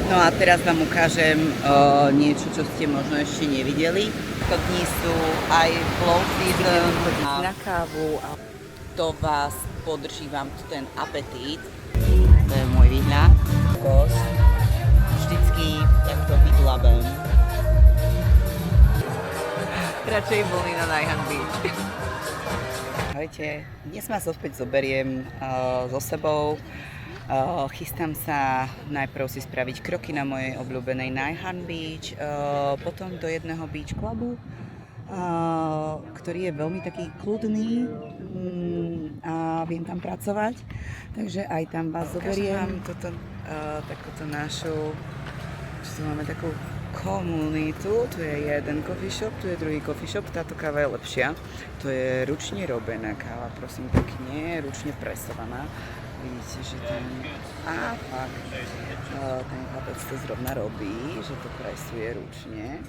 No a teraz vám ukážem niečo, čo ste možno ešte nevideli. To dni sú aj flow season na kávu a to vás podrží vám tu ten apetít. To je môj výhľad. Vždycky takto vydlabem. Radšej boli na Naihan Beach. Ahojte, dnes vás opäť zoberiem so sebou. Chystám sa najprv si spraviť kroky na mojej obľúbenej Naihan Beach, potom do jedného beach clubu, ktorý je veľmi taký kľudný a viem tam pracovať, takže aj tam vás zoberiem. Takúto našu, čo tu máme takú komunitu, tu je jeden coffee shop, tu je druhý coffee shop, táto káva je lepšia, to je ručne robená káva, prosím pekne, ručne presovaná. Vidíte, že ten chlapec to zrovna robí, že to presuje ručne.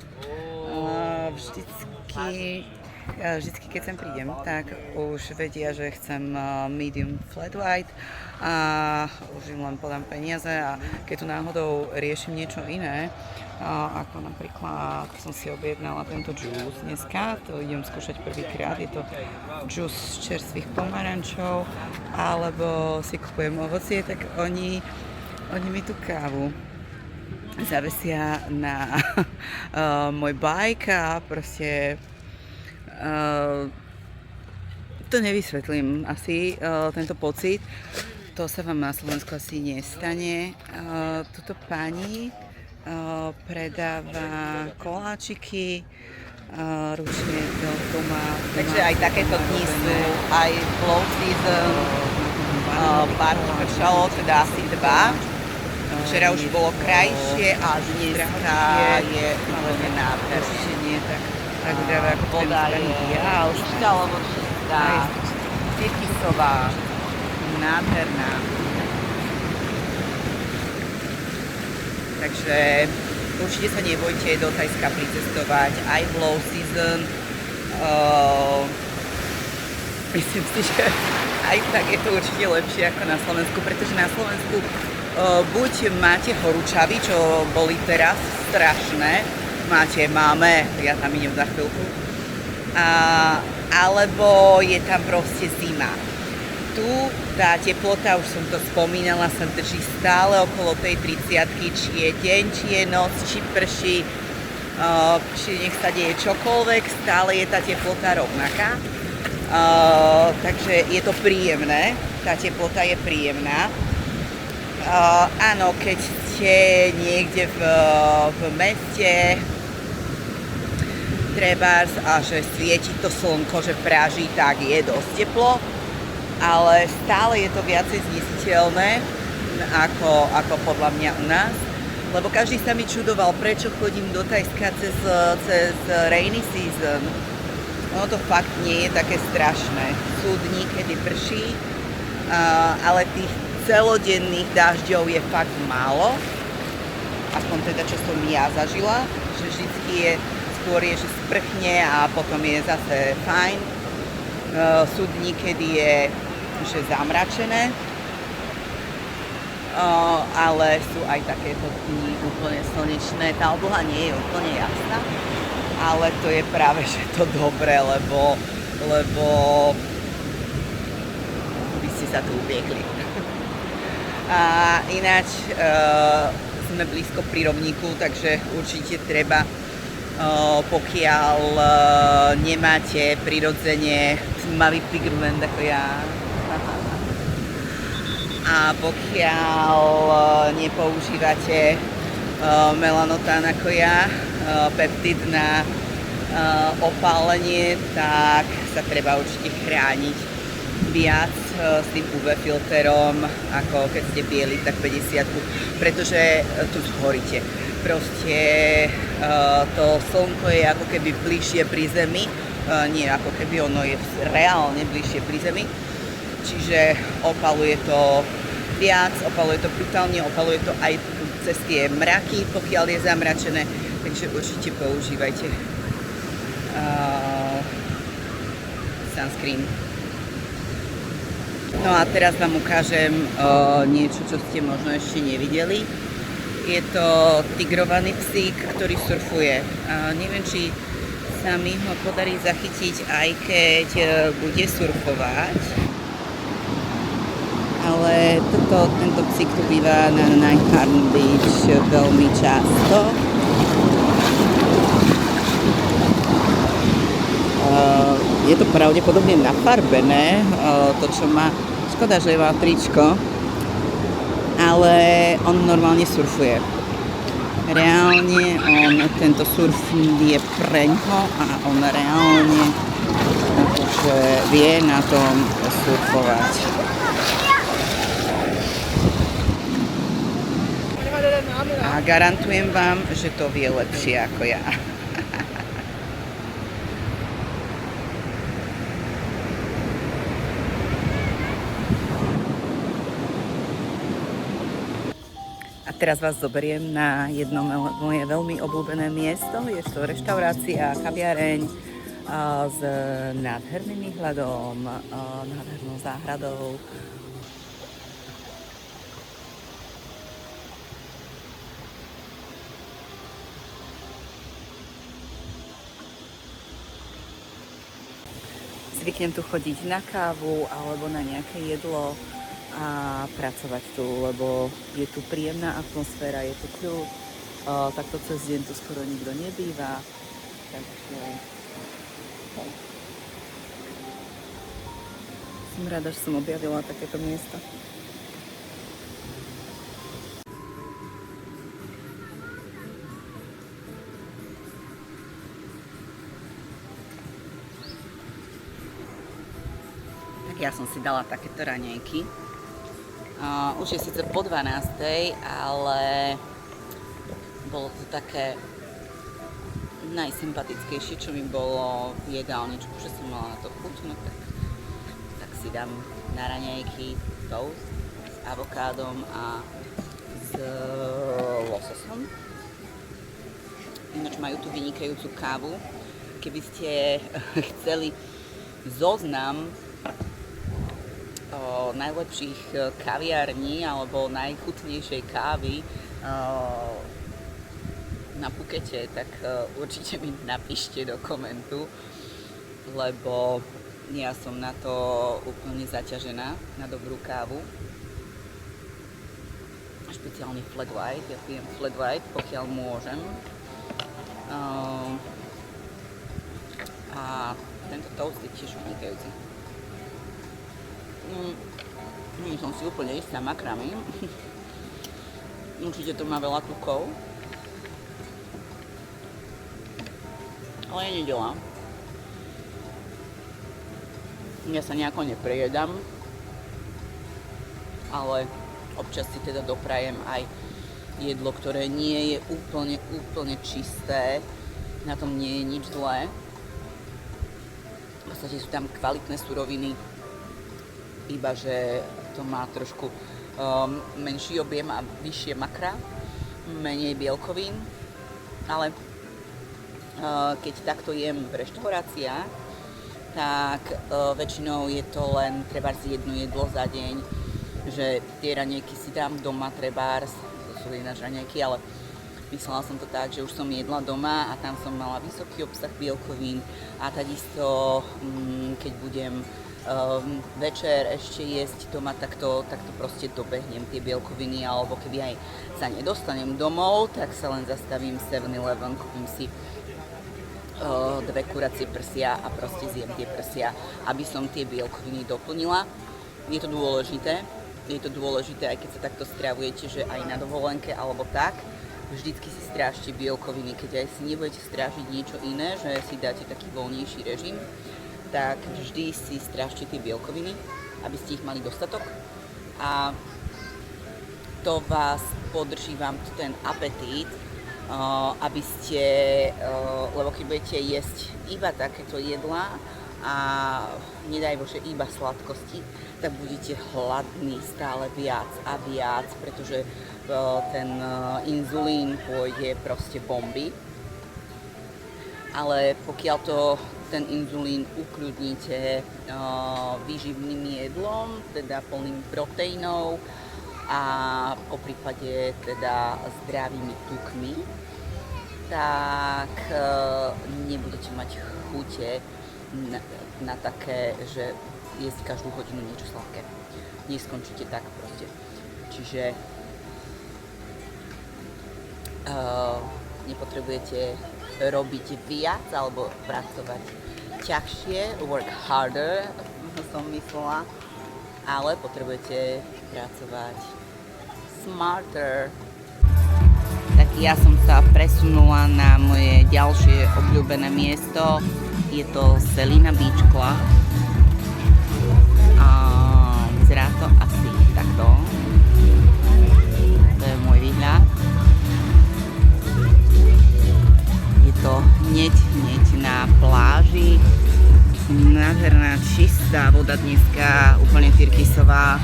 Vždycky, keď sem prídem, tak už vedia, že chcem medium flat white a už im len podám peniaze a keď tu náhodou riešim niečo iné, ako napríklad som si objednala tento juice dneska, to idem skúšať prvýkrát, je to juice z čerstvých pomarančov, alebo si kupujem ovocie, tak oni mi tú kávu zavesia na môj bike a proste to nevysvetlím asi, tento pocit, to sa vám na Slovensku asi nestane. Tuto pani predáva koláčiky, ručne to má. Takže aj takéto dni sú aj flow season, pár pršalo, teda asi 2. Včera už bolo krajšie a dneska je úplne nádherné. Nie tak zdravé ako voda je kryštálovo čistá, tekisová, nádherná. Takže určite sa nebojte do Thajska pricestovať aj v low season. Myslím si, že aj tak je to určite lepšie ako na Slovensku, pretože na Slovensku buď máte horúčavy, čo boli teraz strašné, máme, ja tam idem za chvíľku, alebo je tam proste zima. Tu tá teplota, už som to spomínala, sa drží stále okolo tej 30-ky, či je deň, či je noc, či prší, či nech sa deje čokoľvek, stále je tá teplota rovnaká. Takže je to príjemné, tá teplota je príjemná. Áno, keď ste niekde v meste, trebárs a že svieti to slnko, že práží, tak je dosť teplo, ale stále je to viacej znesiteľné ako podľa mňa u nás, lebo každý sa mi čudoval, prečo chodím do Thajska cez rainy season. Ono to fakt nie je také strašné. Sú dni, kedy prší, ale tých celodenných dažďov je fakt málo, aspoň teda čo som ja zažila, že vždycky je skôr že sprchne a potom je zase fajn. Sú dni, kedy je že zamračené, ale sú aj takéto dni úplne slnečné. Tá obloha nie je úplne jasná, ale to je práve že to dobré, lebo by ste sa tu upiekli. A ináč sme blízko pri rovníku, takže určite treba, pokiaľ nemáte prirodzene tmavý pigment ako ja, a pokiaľ nepoužívate melanotán ako ja, peptid na opálenie, tak sa treba určite chrániť viac s tým UV filterom, ako keď ste bieli, tak 50, pretože tu zhoríte. Proste to slnko je ako keby bližšie pri Zemi, nie ako keby ono je reálne bližšie pri Zemi, čiže opaluje to viac, opaluje to brutálne, opaluje to aj cez tie mraky, pokiaľ je zamračené, takže určite používajte sunscreen. No a teraz vám ukážem niečo, čo ste možno ešte nevideli. Je to tigrovaný psík, ktorý surfuje. Neviem, či sa mi ho podarí zachytiť, aj keď bude surfovať. Ale tento psík tu býva na Nightharn Beach veľmi často. Je to pravdepodobne nafarbené, to čo má, škoda, že má tričko, ale on normálne surfuje. Reálne tento surf je preňho a on reálne akože vie na tom surfovať. A garantujem vám, že to vie lepšie ako ja. A teraz vás zoberiem na jedno moje veľmi obľúbené miesto. Je to reštaurácia, kaviareň s nádherným výhľadom, nádhernou záhradou. Zvyknem tu chodiť na kávu alebo na nejaké jedlo a pracovať tu, lebo je tu príjemná atmosféra, je tu kľud, takto cez deň tu skoro nikto nebýva, takže som rada, že som objavila takéto miesto. Ja som si dala takéto raňajky. Už je síce po 12:00, ale bolo to také najsympatickejšie, čo mi bolo v jedálničku, že som mala na to chuť, no tak si dám na raňajky toast s avokádom a s lososom. Ináč majú tu vynikajúcu kávu. Keby ste chceli zoznam najlepších kaviarní alebo najchutnejšej kávy na Phukete, tak určite mi napíšte do komentu, lebo ja som na to úplne zaťažená, na dobrú kávu. Špeciálne flat white, ja pijem flat white, pokiaľ môžem. A tento toast je tiež vynikajúci. Nie som si úplne istá makrami. Určite to má veľa tukov. Ale je nedeľa. Ja sa nejako neprejedam. Ale občas si teda doprajem aj jedlo, ktoré nie je úplne čisté. Na tom nie je nič zlé. V podstate sú tam kvalitné suroviny, iba že to má trošku menší objem a vyššie makra, menej bielkovín, ale keď takto jem v reštauráciách, tak väčšinou je to len trebárs jedno jedlo za deň, že tie raňajky si dám doma trebárs, to sú ináč raňajky, ale myslela som to tak, že už som jedla doma a tam som mala vysoký obsah bielkovín a takisto keď budem večer ešte jesť doma, tak to proste dobehnem tie bielkoviny, alebo keby aj sa nedostanem domov, tak sa len zastavím 7-Eleven, kúpim si 2 kuracie prsia a proste zjem tie prsia, aby som tie bielkoviny doplnila. Je to dôležité, aj keď sa takto stravujete, že aj na dovolenke alebo tak, vždycky si strážte bielkoviny, keď aj si nebudete strážiť niečo iné, že si dáte taký voľnejší režim, tak vždy si strážte tie bielkoviny, aby ste ich mali dostatok a to vás podrží vám ten apetít, aby ste, lebo keď budete jesť iba takéto jedlá a nedaj Bože iba sladkosti, tak budete hladní stále viac a viac, pretože ten inzulín pôjde proste bomby. Ale pokiaľ ten inzulín ukľudníte výživným jedlom, teda plným proteínov a po prípade teda zdravými tukmi, tak nebudete mať chute na také, že jesť každú hodinu niečo sladké. Neskončíte tak proste. Čiže nepotrebujete robiť viac alebo pracovať ťažšie, work harder, som myslela, ale potrebujete pracovať smarter. Tak ja som sa presunula na moje ďalšie obľúbené miesto. Je to Selina Beach Club. Vyzerá to asi takto. To je môj výhľad. Je to hneď na pláži. Nádherná, čistá voda dneska, úplne tyrkysová.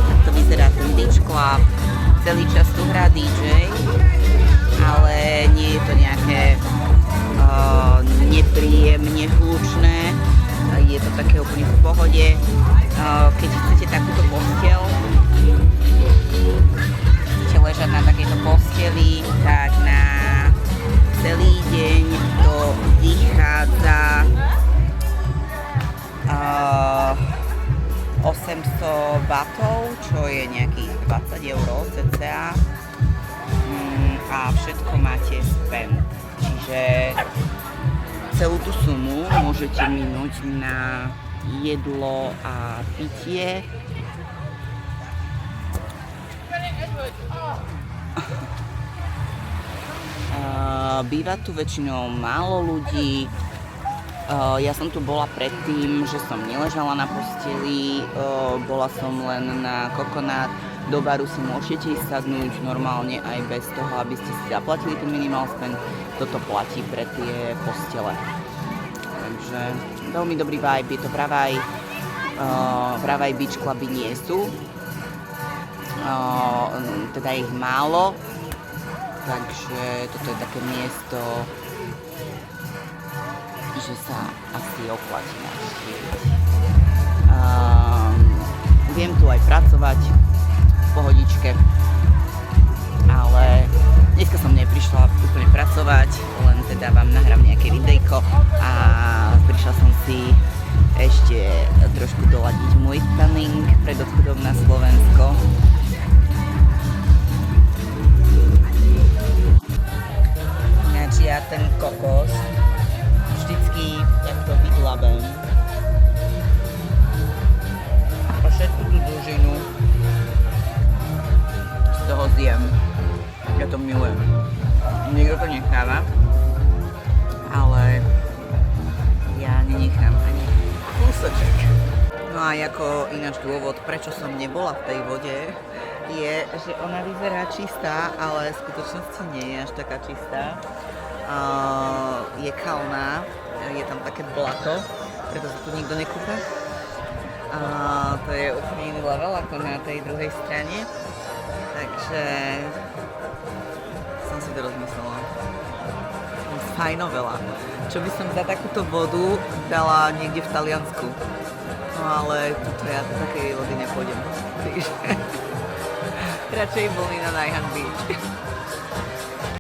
Tak to vyzerá ten beach club. Celý čas tu hrá DJ, ale nie je to nejaké nepríjemne hlučné. Je to také úplne v pohode. Keď chcete takúto posteľ, chcete ležať na takejto posteli, tak na celý deň to vychádza 800 batov, čo je nejakých 20 eur cca. A všetko máte spend. Čiže celú tú sumu môžete minúť na jedlo a pitie. Býva tu väčšinou málo ľudí. Ja som tu bola predtým, že som neležala na posteli, bola som len na kokonát. Do baru si môžete ísť sadnúť normálne aj bez toho, aby ste si zaplatili ten minimal spend. Toto platí pre tie postele. Takže veľmi dobrý vibe, je to pravaj beach cluby nie sú. Teda ich málo. Takže toto je také miesto, že sa asi oplatí navštíviť. Viem tu aj pracovať v pohodičke, ale dneska som neprišla úplne pracovať, len teda vám nahrám nejaké videjko a prišla som si ešte trošku doladiť môj tanning pred odchodom na Slovensko. Ináč ja ten kokos vždycky takto vydlabem a všetku tú dužinu z toho zjem. Ja to milujem. Niekto to necháva, ale ja nenechám ani kúsoček. No a ako ináč dôvod, prečo som nebola v tej vode, je, že ona vyzerá čistá, ale v skutočnosti nie je až taká čistá. Je kalná, je tam také blato, preto sa tu nikto nekúpa. To je úplne iný level ako na tej druhej strane. Takže som si to rozmyslela. Fajnovela. Čo by som za takúto vodu dala niekde v Taliansku. No ale tuto ja do takej vody nepôjdem. Takže radšej boli na Naihan Beach.